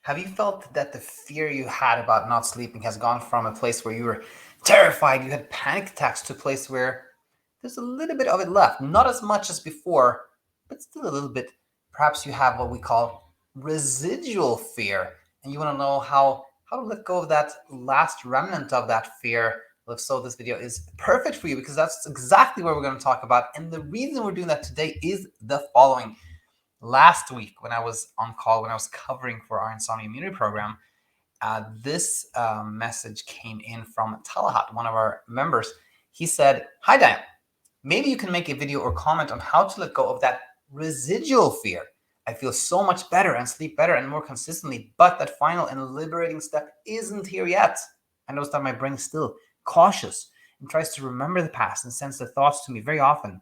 Have you felt that the fear you had about not sleeping has gone from a place where you were terrified, you had panic attacks, to a place where there's a little bit of it left? Not as much as before, but still a little bit. Perhaps you have what we call residual fear, and you want to know how to let go of that last remnant of that fear. Well, if so, this video is perfect for you, because that's exactly what we're going to talk about. And the reason we're doing that today is the following. Last week, when I was on call, when I was covering for our Insomnia Immunity program, this message came in from Talahat, one of our members. He said, "Hi, Dan. Maybe you can make a video or comment on how to let go of that residual fear. I feel so much better and sleep better and more consistently, but that final and liberating step isn't here yet. I notice that my brain is still cautious and tries to remember the past and sends the thoughts to me very often.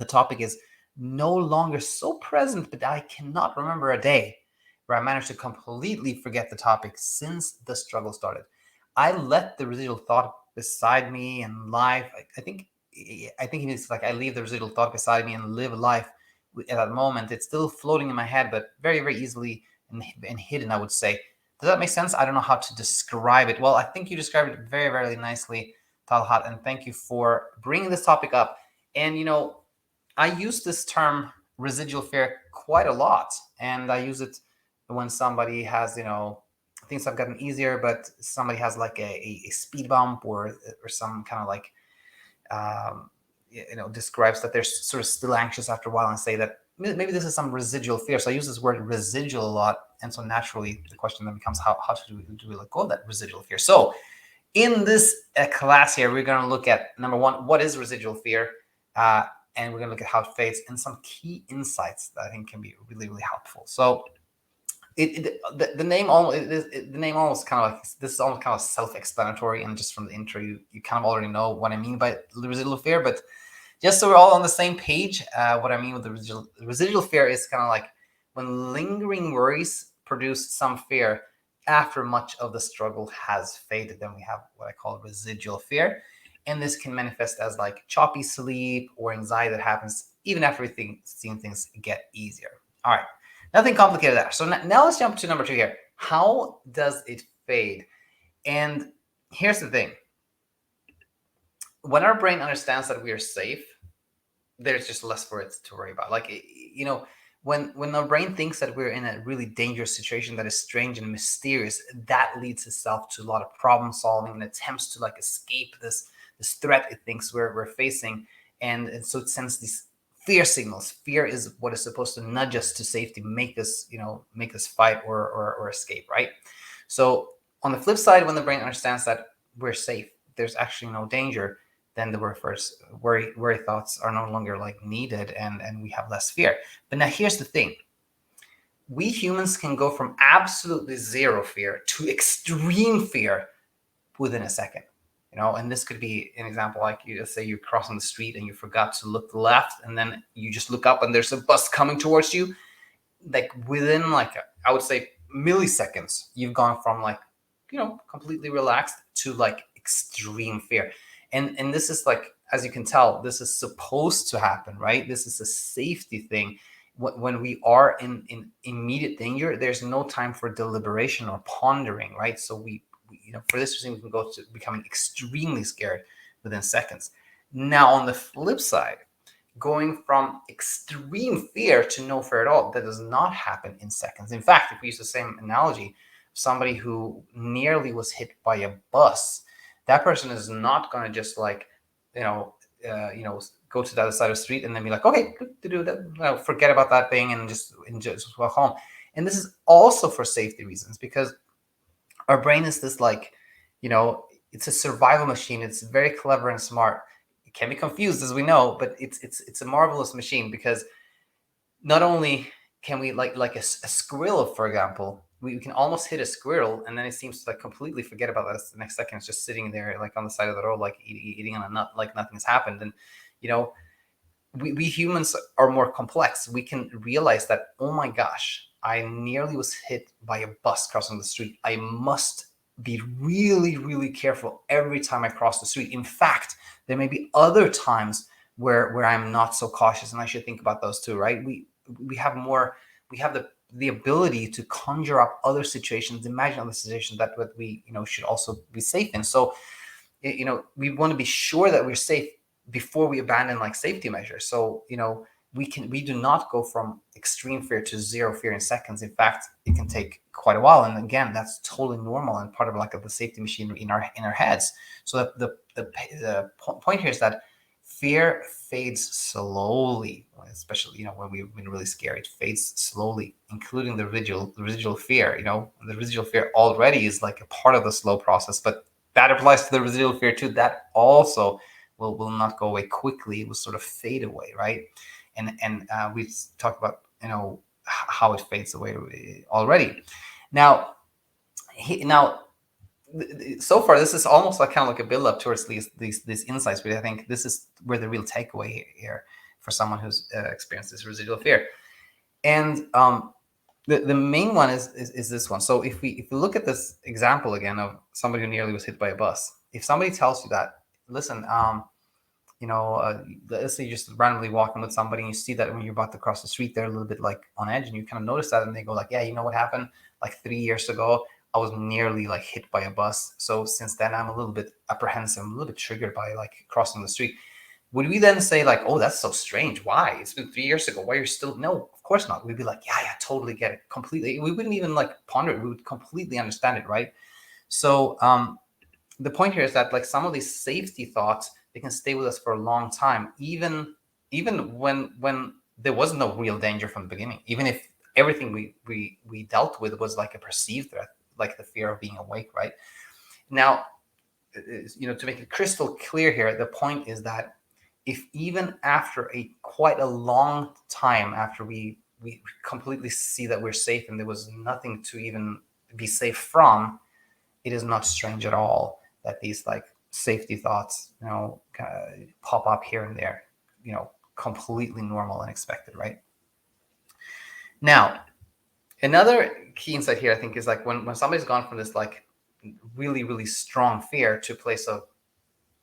The topic is no longer so present, but I cannot remember a day where I managed to completely forget the topic since the struggle started. I let the residual thought beside me and life. I think it means like I leave the residual thought beside me and live life at that moment. It's still floating in my head, but very, very easily and hidden, I would say. Does that make sense? I don't know how to describe it. Well, I think you described it very, very nicely, Talhat, and thank you for bringing this topic up. And I use this term residual fear quite a lot, and I use it when somebody has, things have gotten easier, but somebody has like a speed bump or some kind of like, describes that they're sort of still anxious after a while, and say that maybe this is some residual fear. So I use this word residual a lot, and so naturally the question then becomes how do we let go of that residual fear? So in this class here, we're going to look at, number one, what is residual fear? And we're going to look at how it fades and some key insights that I think can be really, really helpful. So the name almost kind of like, this is almost kind of self-explanatory, and just from the intro, you kind of already know what I mean by residual fear. But just so we're all on the same page, what I mean with the residual fear is kind of like when lingering worries produce some fear after much of the struggle has faded. Then we have what I call residual fear. And this can manifest as like choppy sleep or anxiety that happens even after seeing things get easier. All right, nothing complicated there. So now let's jump to number 2 here. How does it fade? And here's the thing. When our brain understands that we are safe, there's just less for it to worry about. Like, when our brain thinks that we're in a really dangerous situation that is strange and mysterious, that leads itself to a lot of problem solving and attempts to like escape this threat it thinks we're facing, and so it sends these fear signals. Fear is what is supposed to nudge us to safety, make us fight or escape, right? So on the flip side, when the brain understands that we're safe, there's actually no danger, then the worry thoughts are no longer like needed, and we have less fear. But now here's the thing. We humans can go from absolutely zero fear to extreme fear within a second. And this could be an example like, let's say you're crossing the street and you forgot to look left, and then you just look up and there's a bus coming towards you. Like within like, I would say milliseconds, you've gone from like, completely relaxed to like extreme fear. And this is like, as you can tell, this is supposed to happen, right? This is a safety thing. When we are in immediate danger, there's no time for deliberation or pondering, right? So we for this reason, we can go to becoming extremely scared within seconds. Now, on the flip side, going from extreme fear to no fear at all, that does not happen in seconds. In fact, if we use the same analogy, somebody who nearly was hit by a bus, that person is not going to just like, go to the other side of the street and then be like, okay, to do that, forget about that thing and just walk home. And this is also for safety reasons, because our brain is this like, it's a survival machine. It's very clever and smart. It can be confused, as we know, but it's a marvelous machine, because not only can we like a squirrel, for example, we can almost hit a squirrel and then it seems to like completely forget about us the next second. It's just sitting there like on the side of the road, like eating on a nut, like nothing's happened. And we humans are more complex. We can realize that, oh my gosh, I nearly was hit by a bus crossing the street. I must be really, really careful every time I cross the street. In fact, there may be other times where I'm not so cautious, and I should think about those too, right? We have the the ability to conjure up other situations, imagine other situations that we should also be safe in. So we want to be sure that we're safe before we abandon like safety measures. So we do not go from extreme fear to zero fear in seconds. In fact, it can take quite a while, and again, that's totally normal and part of like of the safety machinery in our heads. So the point here is that fear fades slowly, especially when we've been really scared. It fades slowly, including the residual fear. The residual fear already is like a part of the slow process, but that applies to the residual fear too. That also will not go away quickly. It will sort of fade away, right? And we talked about how it fades away already. Now so far this is almost like kind of like a build up towards these insights, but I think this is where the real takeaway here for someone who's experienced this residual fear. And the main one is this one. So if we look at this example again of somebody who nearly was hit by a bus, if somebody tells you that, listen, let's say you're just randomly walking with somebody and you see that when you're about to cross the street, they're a little bit like on edge, and you kind of notice that, and they go like, yeah, you know what happened? Like 3 years ago, I was nearly like hit by a bus. So since then, I'm a little bit apprehensive, I'm a little bit triggered by like crossing the street. Would we then say like, oh, that's so strange? Why? It's been 3 years ago. Why are you still? No, of course not. We'd be like, yeah, totally get it completely. We wouldn't even like ponder it. We would completely understand it, right? So the point here is that like some of these safety thoughts, they can stay with us for a long time, even when there was no real danger from the beginning. Even if everything we dealt with was like a perceived threat, like the fear of being awake, right? Now, to make it crystal clear here, the point is that if even after quite a long time after we completely see that we're safe and there was nothing to even be safe from, it is not strange at all that these like safety thoughts, pop up here and there, completely normal and expected, right? Now, another key insight here, I think, is like when somebody's gone from this like really, really strong fear to a place of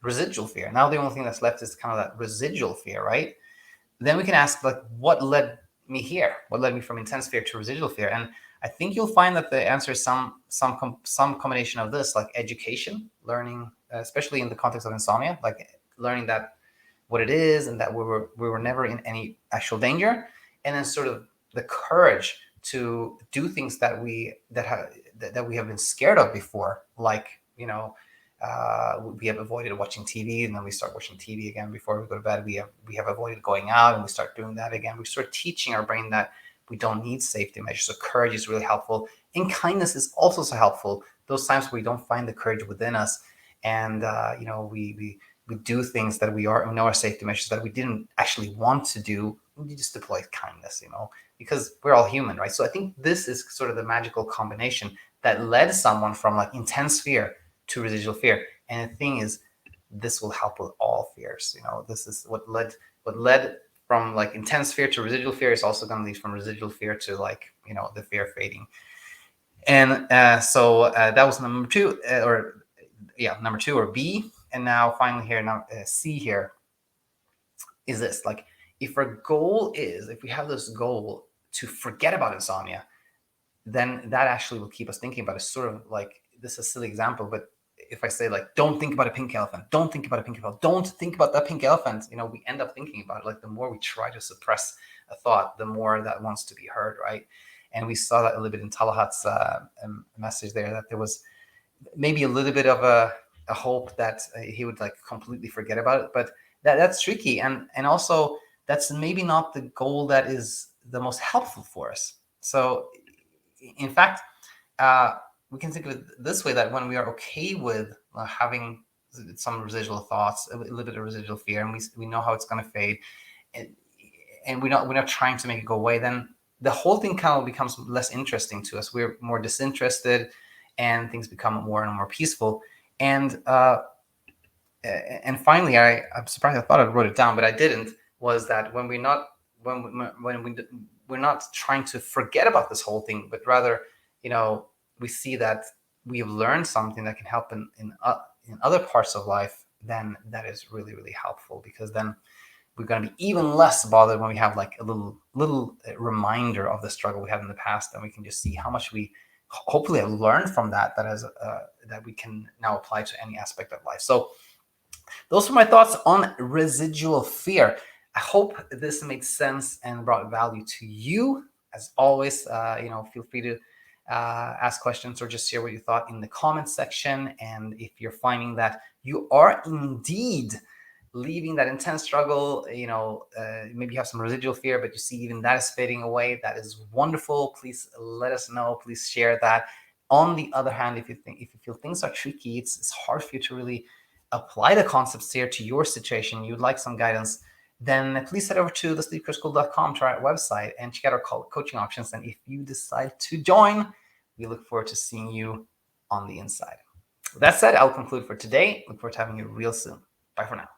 residual fear. Now the only thing that's left is kind of that residual fear, right? Then we can ask like, what led me here? What led me from intense fear to residual fear? And I think you'll find that the answer is some combination of this, like education, learning, especially in the context of insomnia, like learning that what it is and that we were never in any actual danger, and then sort of the courage to do things that we have been scared of before, like we have avoided watching TV, and then we start watching TV again before we go to bed. We have avoided going out, and we start doing that again. We start teaching our brain that we don't need safety measures. So courage is really helpful, and kindness is also so helpful. Those times where we don't find the courage within us, and we do things that we know are safety measures that we didn't actually want to do. We just deploy kindness, because we're all human, right? So I think this is sort of the magical combination that led someone from like intense fear to residual fear. And the thing is, this will help with all fears. This is what led from like intense fear to residual fear is also going to lead from residual fear to like the fear fading. And so that was number two, number two, or B. And now finally here, now C here is this, like, if we have this goal to forget about insomnia, then that actually will keep us thinking about it. Sort of like, this is a silly example, but if I say like, don't think about a pink elephant, don't think about a pink elephant, don't think about that pink elephant, we end up thinking about it. Like the more we try to suppress a thought, the more that wants to be heard, right? And we saw that a little bit in Talahat's message there, that there was maybe a little bit of a hope that he would like completely forget about it, but that's tricky, and also that's maybe not the goal that is the most helpful for us. So in fact, we can think of it this way, that when we are okay with having some residual thoughts, a little bit of residual fear, and we know how it's going to fade, and we're not trying to make it go away, then the whole thing kind of becomes less interesting to us. We're more disinterested, and things become more and more peaceful. And finally, I'm surprised, I thought I wrote it down, but I didn't, was that when we're not trying to forget about this whole thing, but rather, we see that we have learned something that can help in other parts of life, then that is really, really helpful, because then we're going to be even less bothered when we have like a little reminder of the struggle we had in the past, and we can just see how much we hopefully have learned from that that we can now apply to any aspect of life. So those are my thoughts on residual fear. I hope this made sense and brought value to you. As always, feel free to ask questions or just share what you thought in the comments section. And if you're finding that you are indeed leaving that intense struggle, maybe you have some residual fear, but you see even that is fading away, that is wonderful. Please let us know. Please share that. On the other hand, if you feel things are tricky, it's hard for you to really apply the concepts here to your situation, you'd like some guidance, then please head over to thesleepcourseschool.com to our website and check out our coaching options. And if you decide to join, we look forward to seeing you on the inside. With that said, I'll conclude for today. Look forward to having you real soon. Bye for now.